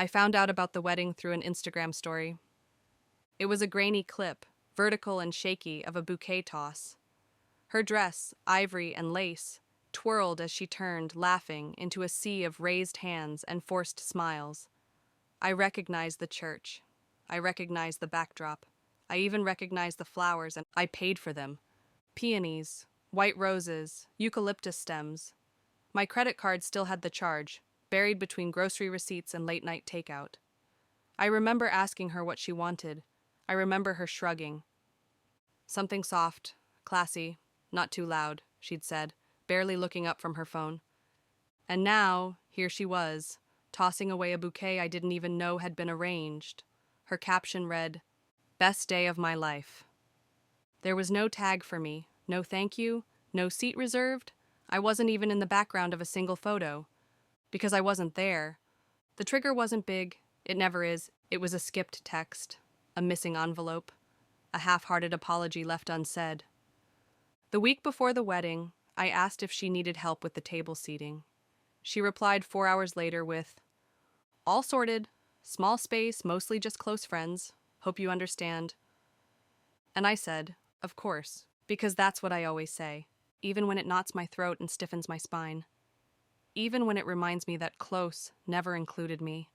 I found out about the wedding through an Instagram story. It was a grainy clip, vertical and shaky, of a bouquet toss. Her dress, ivory and lace, twirled as she turned, laughing, into a sea of raised hands and forced smiles. I recognized the church. I recognized the backdrop. I even recognized the flowers, and I paid for them. Peonies, white roses, eucalyptus stems. My credit card still had the charge, buried between grocery receipts and late-night takeout. I remember asking her what she wanted. I remember her shrugging. Something soft, classy, not too loud, she'd said, barely looking up from her phone. And now, here she was, tossing away a bouquet I didn't even know had been arranged. Her caption read, "Best day of my life." There was no tag for me, no thank you, no seat reserved. I wasn't even in the background of a single photo. Because I wasn't there. The trigger wasn't big, it never is. It was a skipped text, a missing envelope, a half-hearted apology left unsaid. The week before the wedding, I asked if she needed help with the table seating. She replied 4 hours later with, "All sorted, small space, mostly just close friends. Hope you understand." And I said, "Of course, because that's what I always say, even when it knots my throat and stiffens my spine. Even when it reminds me that close never included me."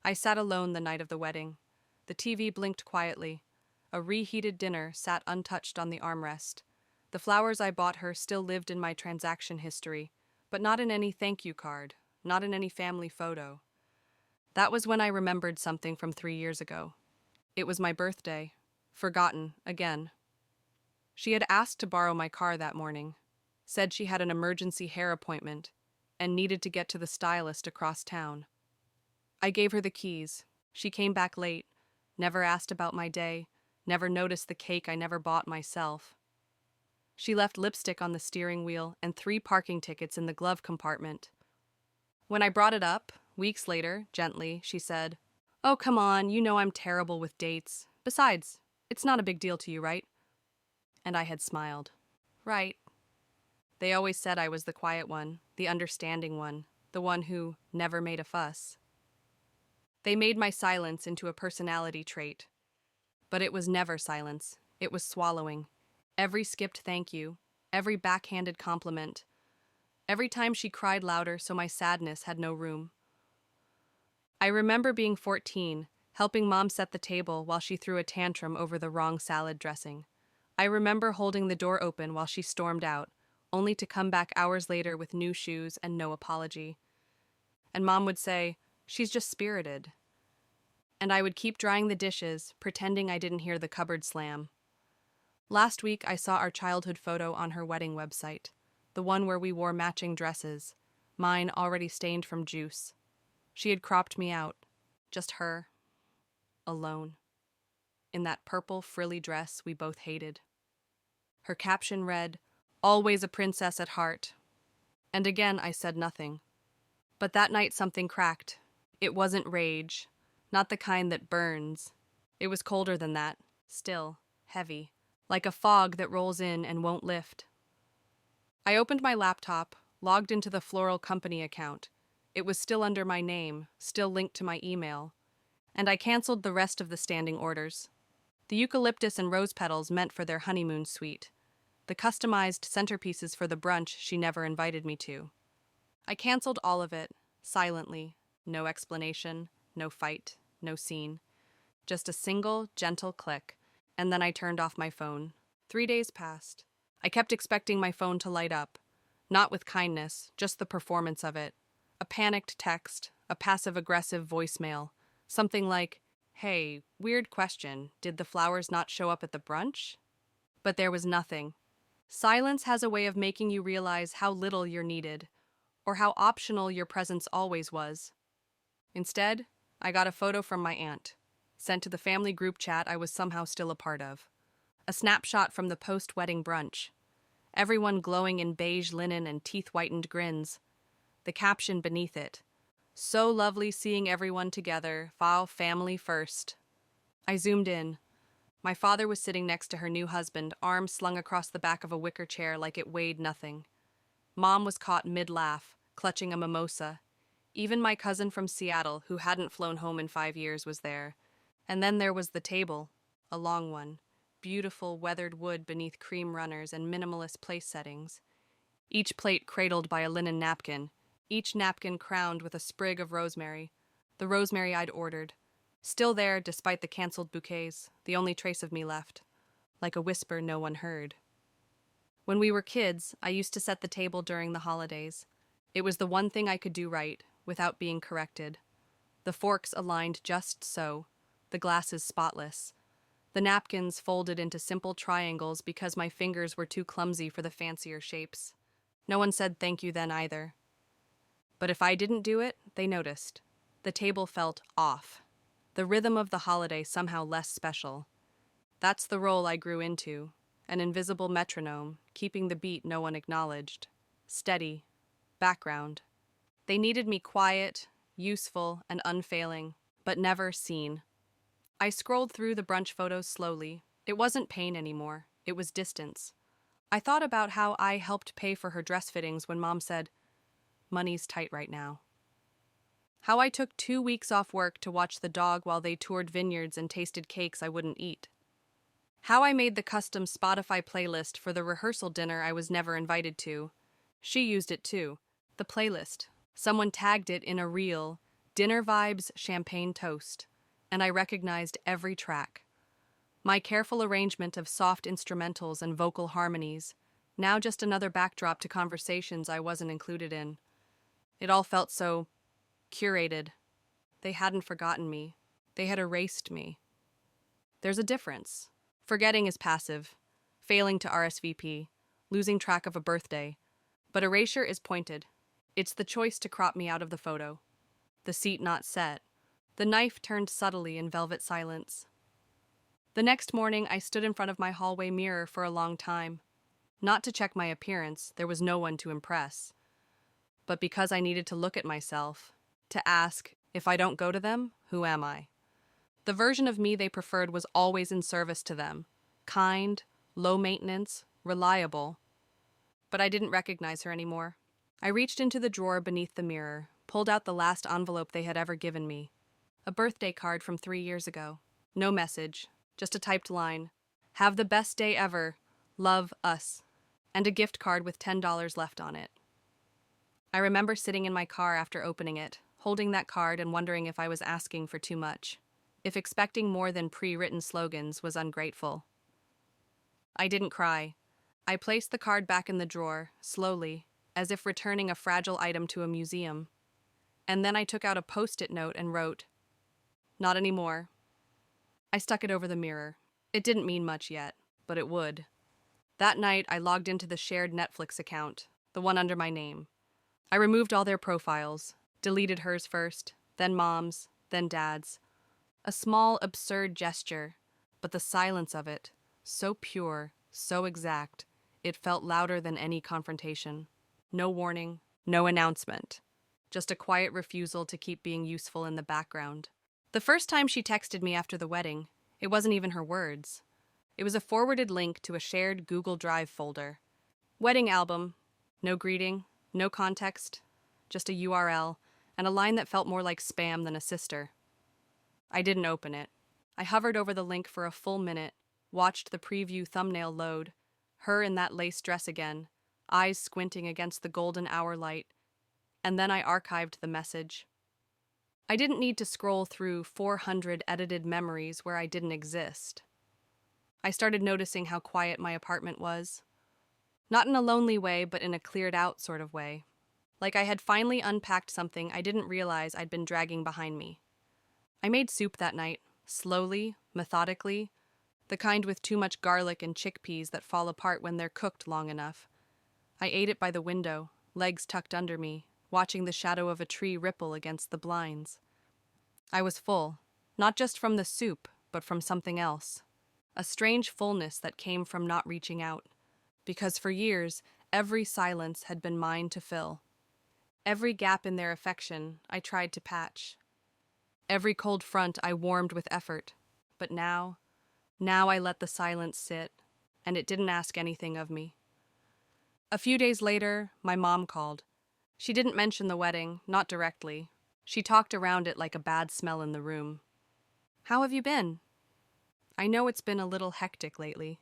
I sat alone the night of the wedding. The TV blinked quietly. A reheated dinner sat untouched on the armrest. The flowers I bought her still lived in my transaction history, but not in any thank you card, not in any family photo. That was when I remembered something from 3 years ago. It was my birthday. Forgotten, again. She had asked to borrow my car that morning, said she had an emergency hair appointment, and needed to get to the stylist across town. I gave her the keys. She came back late, never asked about my day, never noticed the cake I never bought myself. She left lipstick on the steering wheel and 3 parking tickets in the glove compartment. When I brought it up, weeks later, gently, she said, "Oh, come on, you know I'm terrible with dates. Besides, it's not a big deal to you, right?" And I had smiled. Right. They always said I was the quiet one, the understanding one, the one who never made a fuss. They made my silence into a personality trait. But it was never silence. It was swallowing. Every skipped thank you, every backhanded compliment, every time she cried louder so my sadness had no room. I remember being 14, helping Mom set the table while she threw a tantrum over the wrong salad dressing. I remember holding the door open while she stormed out, only to come back hours later with new shoes and no apology. And Mom would say, "She's just spirited." And I would keep drying the dishes, pretending I didn't hear the cupboard slam. Last week I saw our childhood photo on her wedding website, the one where we wore matching dresses, mine already stained from juice. She had cropped me out, just her, alone, in that purple frilly dress we both hated. Her caption read, "Always a princess at heart." And again I said nothing. But that night something cracked. It wasn't rage, not the kind that burns. It was colder than that, still, heavy, like a fog that rolls in and won't lift. I opened my laptop, logged into the Floral Company account. It was still under my name, still linked to my email. And I canceled the rest of the standing orders. The eucalyptus and rose petals meant for their honeymoon suite. The customized centerpieces for the brunch she never invited me to. I canceled all of it, silently, no explanation, no fight, no scene. Just a single, gentle click, and then I turned off my phone. 3 days passed. I kept expecting my phone to light up. Not with kindness, just the performance of it. A panicked text, a passive-aggressive voicemail. Something like, "Hey, weird question, did the flowers not show up at the brunch?" But there was nothing. Silence has a way of making you realize how little you're needed, or how optional your presence always was. Instead, I got a photo from my aunt, sent to the family group chat I was somehow still a part of. A snapshot from the post-wedding brunch. Everyone glowing in beige linen and teeth-whitened grins. The caption beneath it, "So lovely seeing everyone together, family first." I zoomed in. My father was sitting next to her new husband, arms slung across the back of a wicker chair like it weighed nothing. Mom was caught mid-laugh, clutching a mimosa. Even my cousin from Seattle, who hadn't flown home in 5 years, was there. And then there was the table, a long one, beautiful weathered wood beneath cream runners and minimalist place settings. Each plate cradled by a linen napkin, each napkin crowned with a sprig of rosemary, the rosemary I'd ordered. Still there, despite the canceled bouquets, the only trace of me left, like a whisper no one heard. When we were kids, I used to set the table during the holidays. It was the one thing I could do right, without being corrected. The forks aligned just so, the glasses spotless. The napkins folded into simple triangles because my fingers were too clumsy for the fancier shapes. No one said thank you then either. But if I didn't do it, they noticed. The table felt off. The rhythm of the holiday somehow less special. That's the role I grew into, an invisible metronome, keeping the beat no one acknowledged. Steady. Background. They needed me quiet, useful, and unfailing, but never seen. I scrolled through the brunch photos slowly. It wasn't pain anymore. It was distance. I thought about how I helped pay for her dress fittings when Mom said, "Money's tight right now." How I took 2 weeks off work to watch the dog while they toured vineyards and tasted cakes I wouldn't eat. How I made the custom Spotify playlist for the rehearsal dinner I was never invited to. She used it too. The playlist. Someone tagged it in a reel, Dinner Vibes Champagne Toast, and I recognized every track. My careful arrangement of soft instrumentals and vocal harmonies, now just another backdrop to conversations I wasn't included in. It all felt so curated. They hadn't forgotten me. They had erased me. There's a difference. Forgetting is passive, failing to RSVP, losing track of a birthday. But erasure is pointed. It's the choice to crop me out of the photo. The seat not set. The knife turned subtly in velvet silence. The next morning, I stood in front of my hallway mirror for a long time. Not to check my appearance, there was no one to impress. But because I needed to look at myself, to ask, if I don't go to them, who am I? The version of me they preferred was always in service to them. Kind, low maintenance, reliable. But I didn't recognize her anymore. I reached into the drawer beneath the mirror, pulled out the last envelope they had ever given me. A birthday card from 3 years ago. No message, just a typed line. Have the best day ever. Love, us. And a gift card with $10 left on it. I remember sitting in my car after opening it, holding that card and wondering if I was asking for too much. If expecting more than pre-written slogans was ungrateful. I didn't cry. I placed the card back in the drawer, slowly, as if returning a fragile item to a museum. And then I took out a post-it note and wrote, "Not anymore." I stuck it over the mirror. It didn't mean much yet, but it would. That night, I logged into the shared Netflix account, the one under my name. I removed all their profiles, deleted hers first, then Mom's, then Dad's. A small, absurd gesture, but the silence of it, so pure, so exact, it felt louder than any confrontation. No warning, no announcement. Just a quiet refusal to keep being useful in the background. The first time she texted me after the wedding, it wasn't even her words. It was a forwarded link to a shared Google Drive folder. Wedding album. No greeting, no context, just a URL, and a line that felt more like spam than a sister. I didn't open it. I hovered over the link for a full minute, watched the preview thumbnail load, her in that lace dress again, eyes squinting against the golden hour light, and then I archived the message. I didn't need to scroll through 400 edited memories where I didn't exist. I started noticing how quiet my apartment was. Not in a lonely way, but in a cleared-out sort of way. Like I had finally unpacked something I didn't realize I'd been dragging behind me. I made soup that night, slowly, methodically, the kind with too much garlic and chickpeas that fall apart when they're cooked long enough. I ate it by the window, legs tucked under me, watching the shadow of a tree ripple against the blinds. I was full, not just from the soup, but from something else. A strange fullness that came from not reaching out. Because for years, every silence had been mine to fill. Every gap in their affection I tried to patch. Every cold front I warmed with effort. But now I let the silence sit, and it didn't ask anything of me. A few days later, my mom called. She didn't mention the wedding, not directly. She talked around it like a bad smell in the room. How have you been? I know it's been a little hectic lately.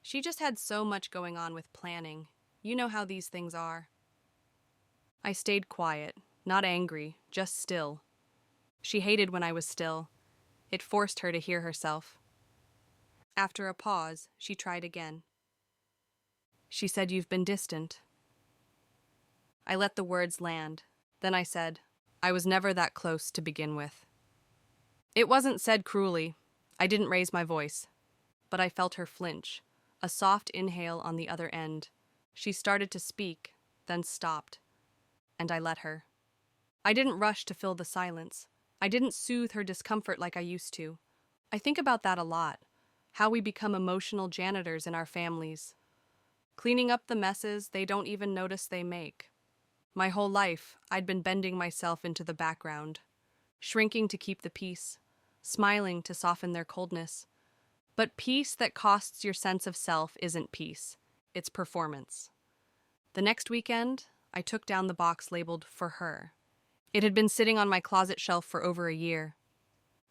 She just had so much going on with planning. You know how these things are. I stayed quiet, not angry, just still. She hated when I was still. It forced her to hear herself. After a pause, she tried again. She said, "You've been distant." I let the words land. Then I said, "I was never that close to begin with." It wasn't said cruelly. I didn't raise my voice. But I felt her flinch, a soft inhale on the other end. She started to speak, then stopped. And I let her. I didn't rush to fill the silence. I didn't soothe her discomfort like I used to. I think about that a lot. How we become emotional janitors in our families, cleaning up the messes they don't even notice they make. My whole life, I'd been bending myself into the background, shrinking to keep the peace, smiling to soften their coldness. But peace that costs your sense of self isn't peace, it's performance. The next weekend, I took down the box labeled "For Her." It had been sitting on my closet shelf for over a year.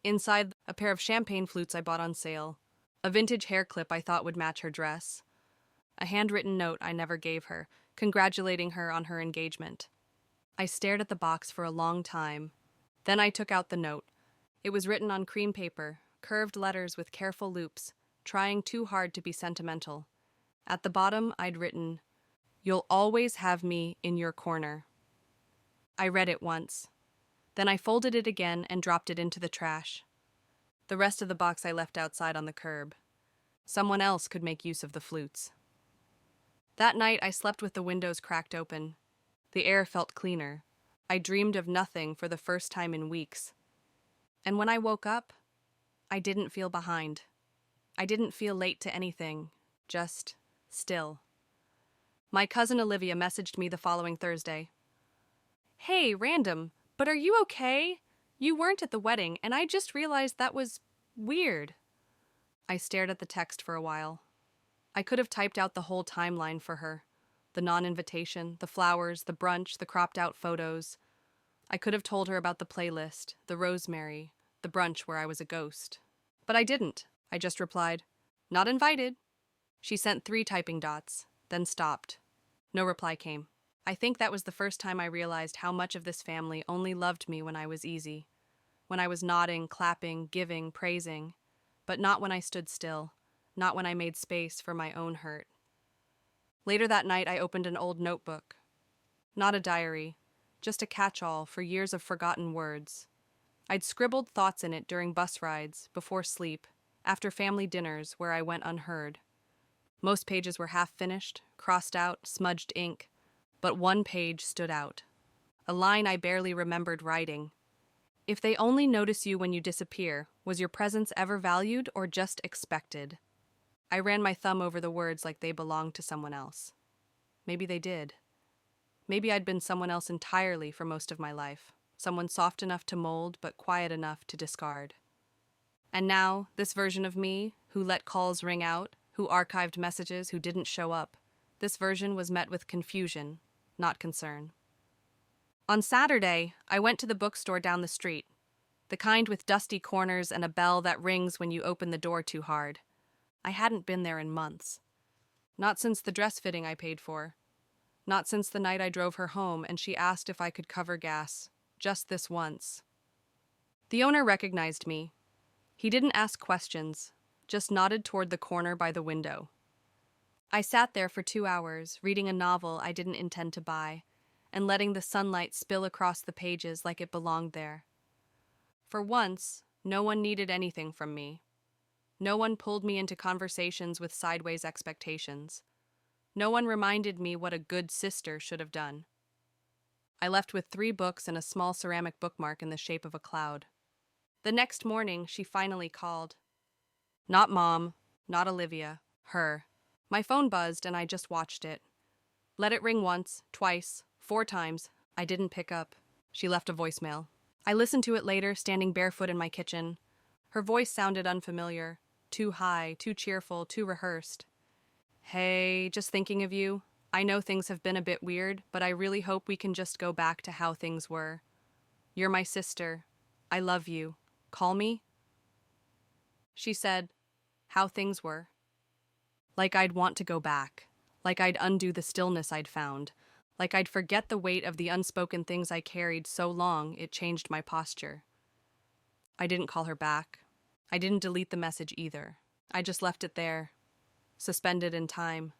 Inside, a pair of champagne flutes I bought on sale, a vintage hair clip I thought would match her dress, a handwritten note I never gave her, congratulating her on her engagement. I stared at the box for a long time. Then I took out the note. It was written on cream paper, curved letters with careful loops, trying too hard to be sentimental. At the bottom, I'd written, "You'll always have me in your corner." I read it once. Then I folded it again and dropped it into the trash. The rest of the box I left outside on the curb. Someone else could make use of the flutes. That night, I slept with the windows cracked open. The air felt cleaner. I dreamed of nothing for the first time in weeks. And when I woke up, I didn't feel behind. I didn't feel late to anything, just still. My cousin Olivia messaged me the following Thursday. "Hey, random, but are you okay? You weren't at the wedding, and I just realized that was weird." I stared at the text for a while. I could have typed out the whole timeline for her. The non-invitation, the flowers, the brunch, the cropped-out photos. I could have told her about the playlist, the rosemary, the brunch where I was a ghost. But I didn't. I just replied, "Not invited." She sent 3 typing dots, then stopped. No reply came. I think that was the first time I realized how much of this family only loved me when I was easy. When I was nodding, clapping, giving, praising. But not when I stood still. Not when I made space for my own hurt. Later that night, I opened an old notebook. Not a diary, just a catch-all for years of forgotten words. I'd scribbled thoughts in it during bus rides, before sleep, after family dinners where I went unheard. Most pages were half-finished, crossed out, smudged ink, but one page stood out. A line I barely remembered writing. "If they only notice you when you disappear, was your presence ever valued or just expected?" I ran my thumb over the words like they belonged to someone else. Maybe they did. Maybe I'd been someone else entirely for most of my life. Someone soft enough to mold, but quiet enough to discard. And now, this version of me, who let calls ring out, who archived messages, who didn't show up, this version was met with confusion, not concern. On Saturday, I went to the bookstore down the street, the kind with dusty corners and a bell that rings when you open the door too hard. I hadn't been there in months. Not since the dress fitting I paid for. Not since the night I drove her home and she asked if I could cover gas, just this once. The owner recognized me. He didn't ask questions, just nodded toward the corner by the window. I sat there for 2 hours, reading a novel I didn't intend to buy, and letting the sunlight spill across the pages like it belonged there. For once, no one needed anything from me. No one pulled me into conversations with sideways expectations. No one reminded me what a good sister should have done. I left with 3 books and a small ceramic bookmark in the shape of a cloud. The next morning, she finally called. Not Mom, not Olivia, her. My phone buzzed and I just watched it. Let it ring once, twice, 4 times. I didn't pick up. She left a voicemail. I listened to it later, standing barefoot in my kitchen. Her voice sounded unfamiliar, too high, too cheerful, too rehearsed. "Hey, just thinking of you. I know things have been a bit weird, but I really hope we can just go back to how things were. You're my sister. I love you. Call me? She said, how things were. Like I'd want to go back. Like I'd undo the stillness I'd found. Like I'd forget the weight of the unspoken things I carried so long it changed my posture. I didn't call her back. I didn't delete the message either. I just left it there, suspended in time.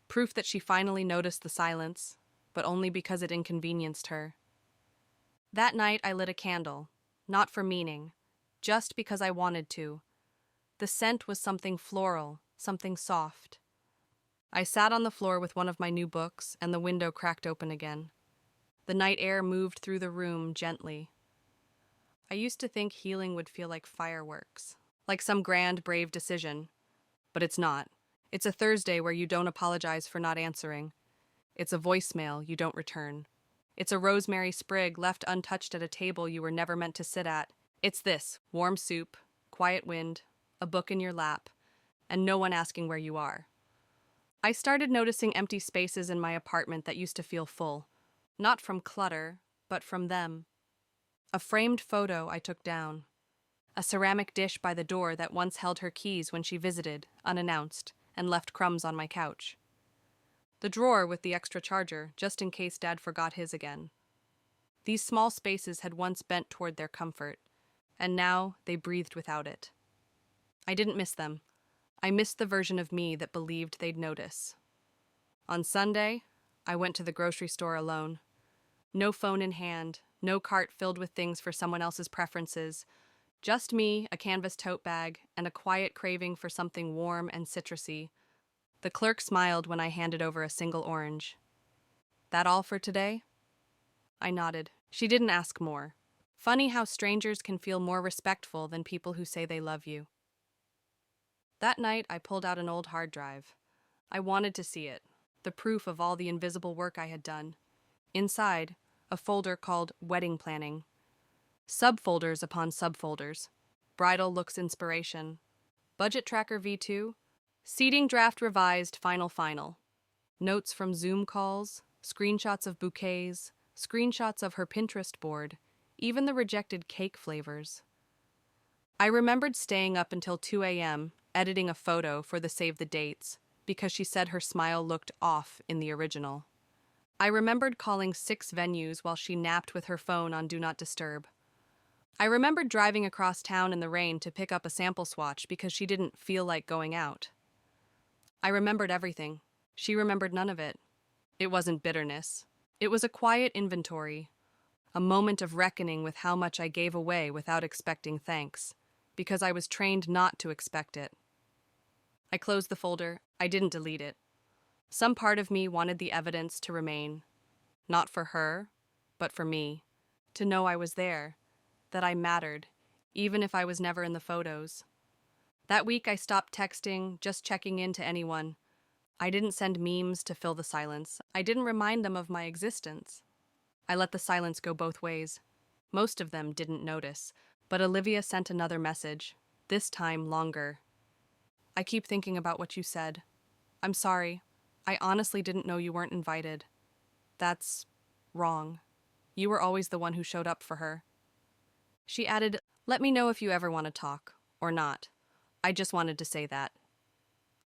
Proof that she finally noticed the silence, but only because it inconvenienced her. That night I lit a candle, not for meaning, just because I wanted to. The scent was something floral, something soft. I sat on the floor with one of my new books, and the window cracked open again. The night air moved through the room gently. I used to think healing would feel like fireworks, like some grand, brave decision. But it's not. It's a Thursday where you don't apologize for not answering. It's a voicemail you don't return. It's a rosemary sprig left untouched at a table you were never meant to sit at. It's this: warm soup, quiet wind, a book in your lap, and no one asking where you are. I started noticing empty spaces in my apartment that used to feel full. Not from clutter, but from them. A framed photo I took down. A ceramic dish by the door that once held her keys when she visited, unannounced, and left crumbs on my couch. The drawer with the extra charger, just in case Dad forgot his again. These small spaces had once bent toward their comfort, and now they breathed without it. I didn't miss them. I missed the version of me that believed they'd notice. On Sunday, I went to the grocery store alone. No phone in hand, no cart filled with things for someone else's preferences. Just me, a canvas tote bag, and a quiet craving for something warm and citrusy. The clerk smiled when I handed over a single orange. That all for today? I nodded. She didn't ask more. Funny how strangers can feel more respectful than people who say they love you. That night, I pulled out an old hard drive. I wanted to see it, the proof of all the invisible work I had done. Inside, a folder called Wedding Planning. Subfolders upon subfolders. Bridal Looks Inspiration. Budget Tracker V2. Seating Draft Revised Final. Notes from Zoom calls. Screenshots of bouquets. Screenshots of her Pinterest board. Even the rejected cake flavors. I remembered staying up until 2 a.m., editing a photo for the Save the Dates, because she said her smile looked off in the original. I remembered calling 6 venues while she napped with her phone on Do Not Disturb. I remembered driving across town in the rain to pick up a sample swatch because she didn't feel like going out. I remembered everything. She remembered none of it. It wasn't bitterness. It was a quiet inventory, a moment of reckoning with how much I gave away without expecting thanks, because I was trained not to expect it. I closed the folder. I didn't delete it. Some part of me wanted the evidence to remain, not for her, but for me, to know I was there, that I mattered, even if I was never in the photos. That week I stopped texting, just checking in to anyone. I didn't send memes to fill the silence. I didn't remind them of my existence. I let the silence go both ways. Most of them didn't notice, but Olivia sent another message, this time longer. I keep thinking about what you said. I'm sorry. I honestly didn't know you weren't invited. That's wrong. You were always the one who showed up for her. She added, let me know if you ever want to talk, or not. I just wanted to say that.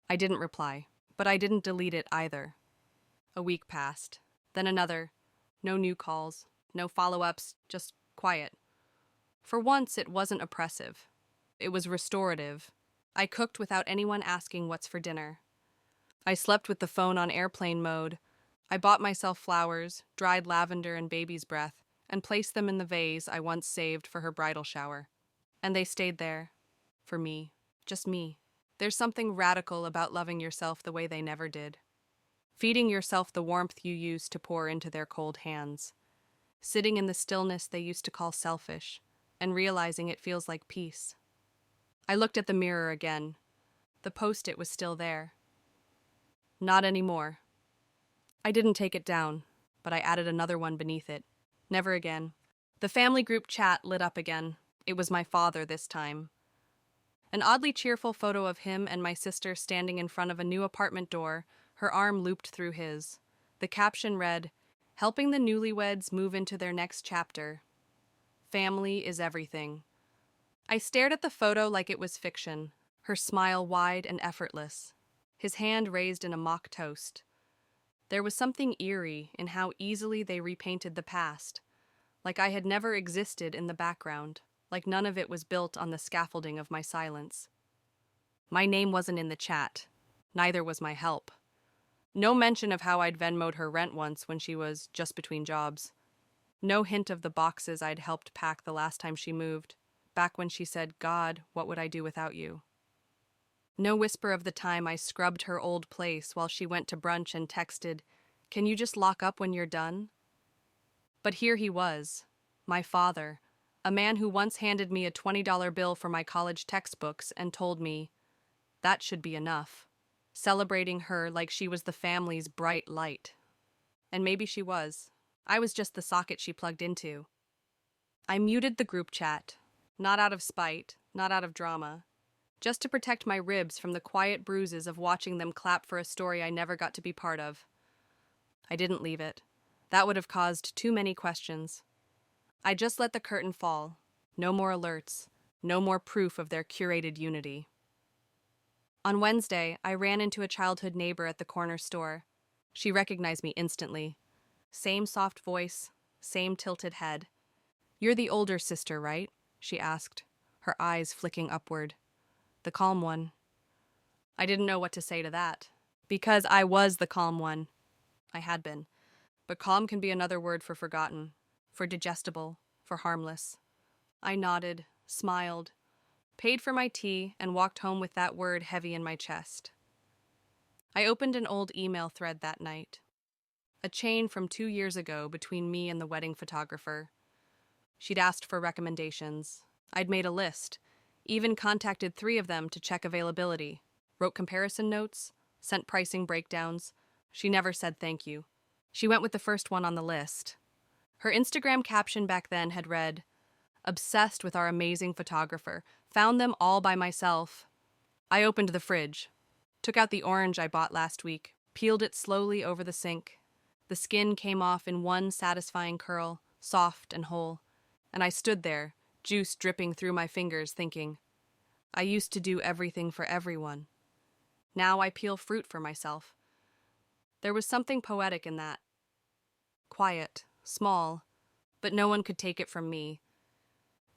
I didn't reply, but I didn't delete it either. A week passed, then another. No new calls, no follow-ups, just quiet. For once, it wasn't oppressive. It was restorative. I cooked without anyone asking what's for dinner. I slept with the phone on airplane mode. I bought myself flowers, dried lavender and baby's breath, and placed them in the vase I once saved for her bridal shower. And they stayed there. For me. Just me. There's something radical about loving yourself the way they never did. Feeding yourself the warmth you used to pour into their cold hands. Sitting in the stillness they used to call selfish, and realizing it feels like peace. I looked at the mirror again. The post-it was still there. Not anymore. I didn't take it down, but I added another one beneath it. Never again. The family group chat lit up again. It was my father this time. An oddly cheerful photo of him and my sister standing in front of a new apartment door, her arm looped through his. The caption read, "Helping the newlyweds move into their next chapter. Family is everything." I stared at the photo like it was fiction, her smile wide and effortless, his hand raised in a mock toast. There was something eerie in how easily they repainted the past, like I had never existed in the background, like none of it was built on the scaffolding of my silence. My name wasn't in the chat. Neither was my help. No mention of how I'd Venmo'd her rent once when she was just between jobs. No hint of the boxes I'd helped pack the last time she moved, back when she said, "God, what would I do without you?" No whisper of the time I scrubbed her old place while she went to brunch and texted, "Can you just lock up when you're done?" But here he was, my father, a man who once handed me a $20 bill for my college textbooks and told me, that should be enough, celebrating her like she was the family's bright light. And maybe she was. I was just the socket she plugged into. I muted the group chat, not out of spite, not out of drama, just to protect my ribs from the quiet bruises of watching them clap for a story I never got to be part of. I didn't leave it. That would have caused too many questions. I just let the curtain fall. No more alerts. No more proof of their curated unity. On Wednesday, I ran into a childhood neighbor at the corner store. She recognized me instantly. Same soft voice, same tilted head. "You're the older sister, right?" she asked, her eyes flicking upward. "The calm one." I didn't know what to say to that, because I was the calm one. I had been. But calm can be another word for forgotten, for digestible, for harmless. I nodded, smiled, paid for my tea, and walked home with that word heavy in my chest. I opened an old email thread that night. A chain from 2 years ago between me and the wedding photographer. She'd asked for recommendations. I'd made a list, even contacted 3 of them to check availability, wrote comparison notes, sent pricing breakdowns. She never said thank you. She went with the first one on the list. Her Instagram caption back then had read, "Obsessed with our amazing photographer. Found them all by myself." I opened the fridge, took out the orange I bought last week, peeled it slowly over the sink. The skin came off in one satisfying curl, soft and whole, and I stood there, juice dripping through my fingers, thinking, I used to do everything for everyone. Now I peel fruit for myself. There was something poetic in that. Quiet, small, but no one could take it from me.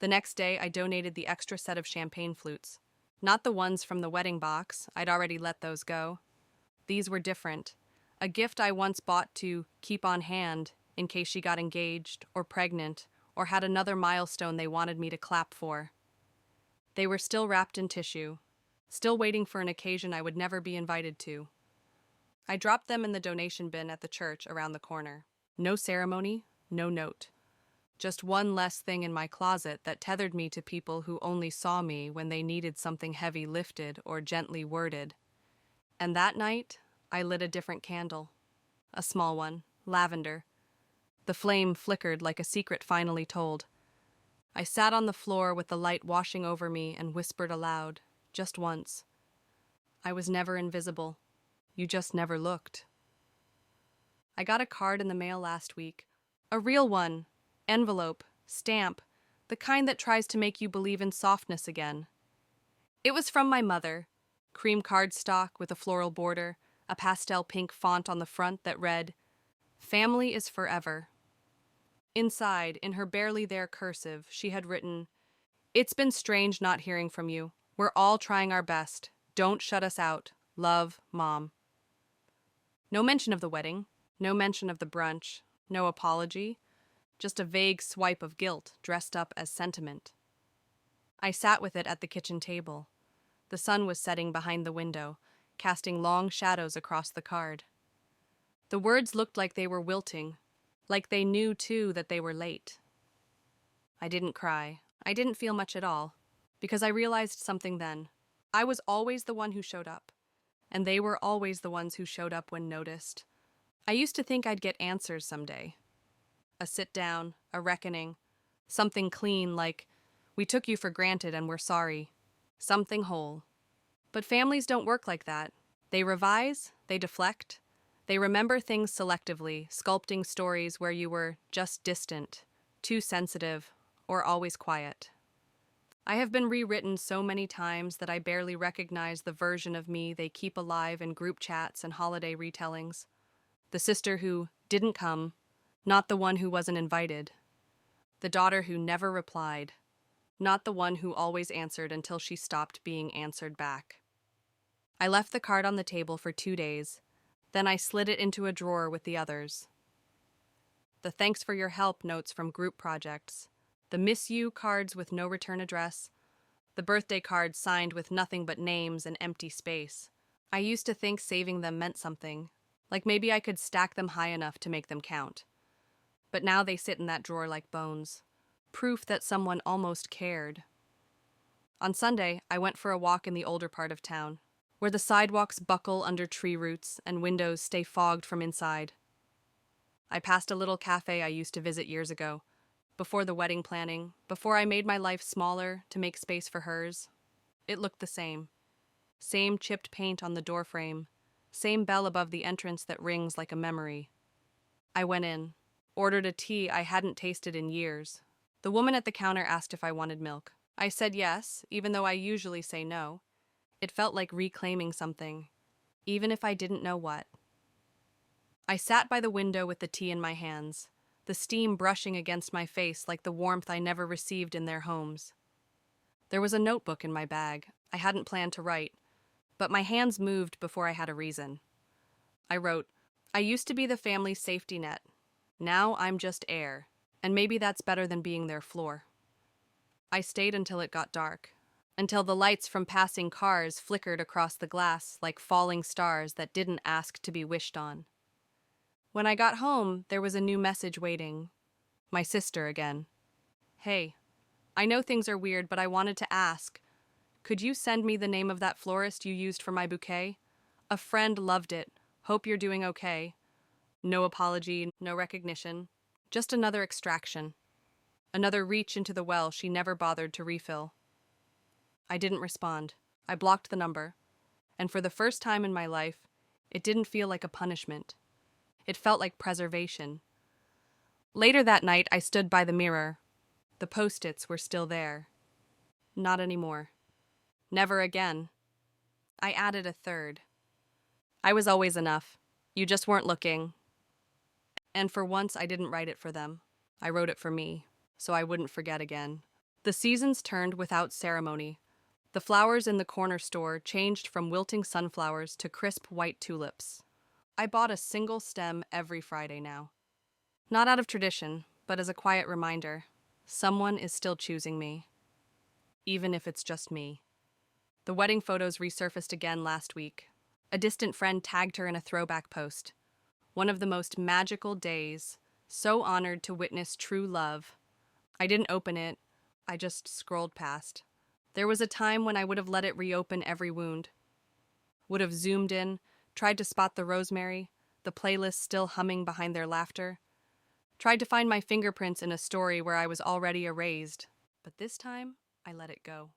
The next day, I donated the extra set of champagne flutes. Not the ones from the wedding box, I'd already let those go. These were different. A gift I once bought to keep on hand in case she got engaged or pregnant or had another milestone they wanted me to clap for. They were still wrapped in tissue, still waiting for an occasion I would never be invited to. I dropped them in the donation bin at the church around the corner. No ceremony, no note. Just one less thing in my closet that tethered me to people who only saw me when they needed something heavy lifted or gently worded. And that night, I lit a different candle. A small one, lavender. The flame flickered like a secret finally told. I sat on the floor with the light washing over me and whispered aloud, just once. I was never invisible. You just never looked. I got a card in the mail last week. A real one. Envelope. Stamp. The kind that tries to make you believe in softness again. It was from my mother. Cream cardstock with a floral border, a pastel pink font on the front that read, "Family is forever." Inside, in her barely there cursive, she had written, "It's been strange not hearing from you. We're all trying our best. Don't shut us out. Love, Mom." No mention of the wedding, no mention of the brunch, no apology, just a vague swipe of guilt dressed up as sentiment. I sat with it at the kitchen table. The sun was setting behind the window, casting long shadows across the card. The words looked like they were wilting, like they knew, too, that they were late. I didn't cry. I didn't feel much at all, because I realized something then. I was always the one who showed up, and they were always the ones who showed up when noticed. I used to think I'd get answers someday. A sit-down, a reckoning, something clean like, "We took you for granted and we're sorry." Something whole. But families don't work like that. They revise, They deflect. They remember things selectively, sculpting stories where you were just distant, too sensitive, or always quiet. I have been rewritten so many times that I barely recognize the version of me they keep alive in group chats and holiday retellings. The sister who didn't come, not the one who wasn't invited. The daughter who never replied, not the one who always answered until she stopped being answered back. I left the card on the table for 2 days, then I slid it into a drawer with the others. The thanks for your help notes from group projects, the miss you cards with no return address, the birthday cards signed with nothing but names and empty space. I used to think saving them meant something, like maybe I could stack them high enough to make them count. But now they sit in that drawer like bones, proof that someone almost cared. On Sunday, I went for a walk in the older part of town, where the sidewalks buckle under tree roots and windows stay fogged from inside. I passed a little cafe I used to visit years ago, before the wedding planning, before I made my life smaller to make space for hers. It looked the same. Same chipped paint on the doorframe, same bell above the entrance that rings like a memory. I went in, ordered a tea I hadn't tasted in years. The woman at the counter asked if I wanted milk. I said yes, even though I usually say no. It felt like reclaiming something, even if I didn't know what. I sat by the window with the tea in my hands, the steam brushing against my face like the warmth I never received in their homes. There was a notebook in my bag. I hadn't planned to write, but my hands moved before I had a reason. I wrote, I used to be the family's safety net. Now I'm just air, and maybe that's better than being their floor. I stayed until it got dark, until the lights from passing cars flickered across the glass like falling stars that didn't ask to be wished on. When I got home, there was a new message waiting. My sister again. Hey, I know things are weird, but I wanted to ask. Could you send me the name of that florist you used for my bouquet? A friend loved it. Hope you're doing okay. No apology, no recognition. Just another extraction. Another reach into the well she never bothered to refill. I didn't respond. I blocked the number. And for the first time in my life, it didn't feel like a punishment. It felt like preservation. Later that night, I stood by the mirror. The post-its were still there. Not anymore. Never again. I added a third. I was always enough. You just weren't looking. And for once, I didn't write it for them. I wrote it for me, so I wouldn't forget again. The seasons turned without ceremony. The flowers in the corner store changed from wilting sunflowers to crisp white tulips. I bought a single stem every Friday now. Not out of tradition, but as a quiet reminder. Someone is still choosing me. Even if it's just me. The wedding photos resurfaced again last week. A distant friend tagged her in a throwback post. One of the most magical days. So honored to witness true love. I didn't open it. I just scrolled past. There was a time when I would have let it reopen every wound. Would have zoomed in, tried to spot the rosemary, the playlist still humming behind their laughter. Tried to find my fingerprints in a story where I was already erased. But this time, I let it go.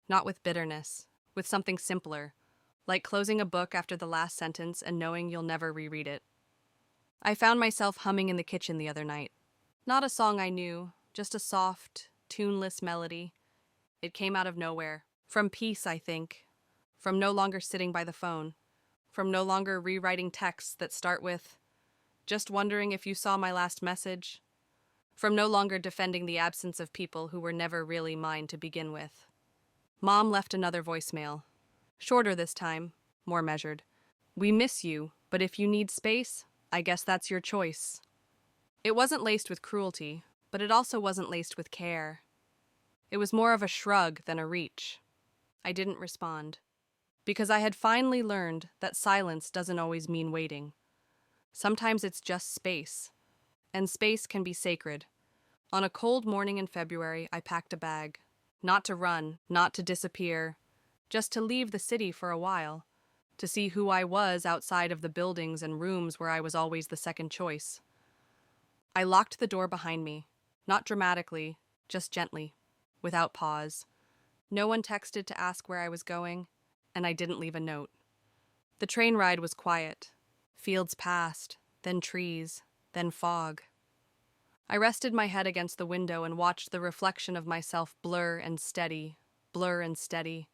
Not with bitterness, with something simpler, like closing a book after the last sentence and knowing you'll never reread it. I found myself humming in the kitchen the other night. Not a song I knew, just a soft, tuneless melody. It came out of nowhere. From peace, I think. From no longer sitting by the phone. From no longer rewriting texts that start with, just wondering if you saw my last message. From no longer defending the absence of people who were never really mine to begin with. Mom left another voicemail. Shorter this time, more measured. We miss you, but if you need space, I guess that's your choice. It wasn't laced with cruelty, but it also wasn't laced with care. It was more of a shrug than a reach. I didn't respond. Because I had finally learned that silence doesn't always mean waiting. Sometimes it's just space. And space can be sacred. On a cold morning in February, I packed a bag. Not to run, not to disappear, just to leave the city for a while. To see who I was outside of the buildings and rooms where I was always the second choice. I locked the door behind me. Not dramatically, just gently, without pause. No one texted to ask where I was going, and I didn't leave a note. The train ride was quiet. Fields passed, then trees, then fog. I rested my head against the window and watched the reflection of myself blur and steady, blur and steady.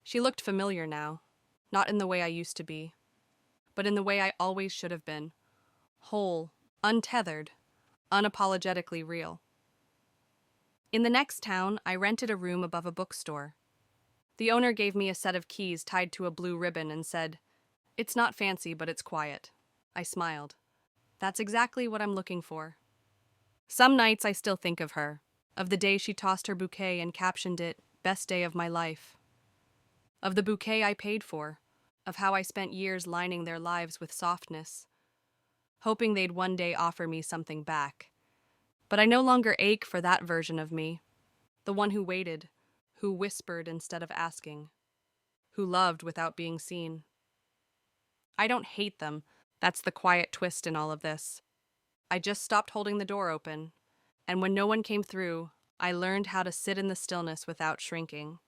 She looked familiar now, not in the way I used to be, but in the way I always should have been, whole, untethered, unapologetically real. In the next town, I rented a room above a bookstore. The owner gave me a set of keys tied to a blue ribbon and said, "It's not fancy, but it's quiet." I smiled. That's exactly what I'm looking for. Some nights I still think of her, of the day she tossed her bouquet and captioned it, "Best day of my life." Of the bouquet I paid for, of how I spent years lining their lives with softness, hoping they'd one day offer me something back. But I no longer ache for that version of me, the one who waited, who whispered instead of asking, who loved without being seen. I don't hate them. That's the quiet twist in all of this. I just stopped holding the door open, and when no one came through, I learned how to sit in the stillness without shrinking.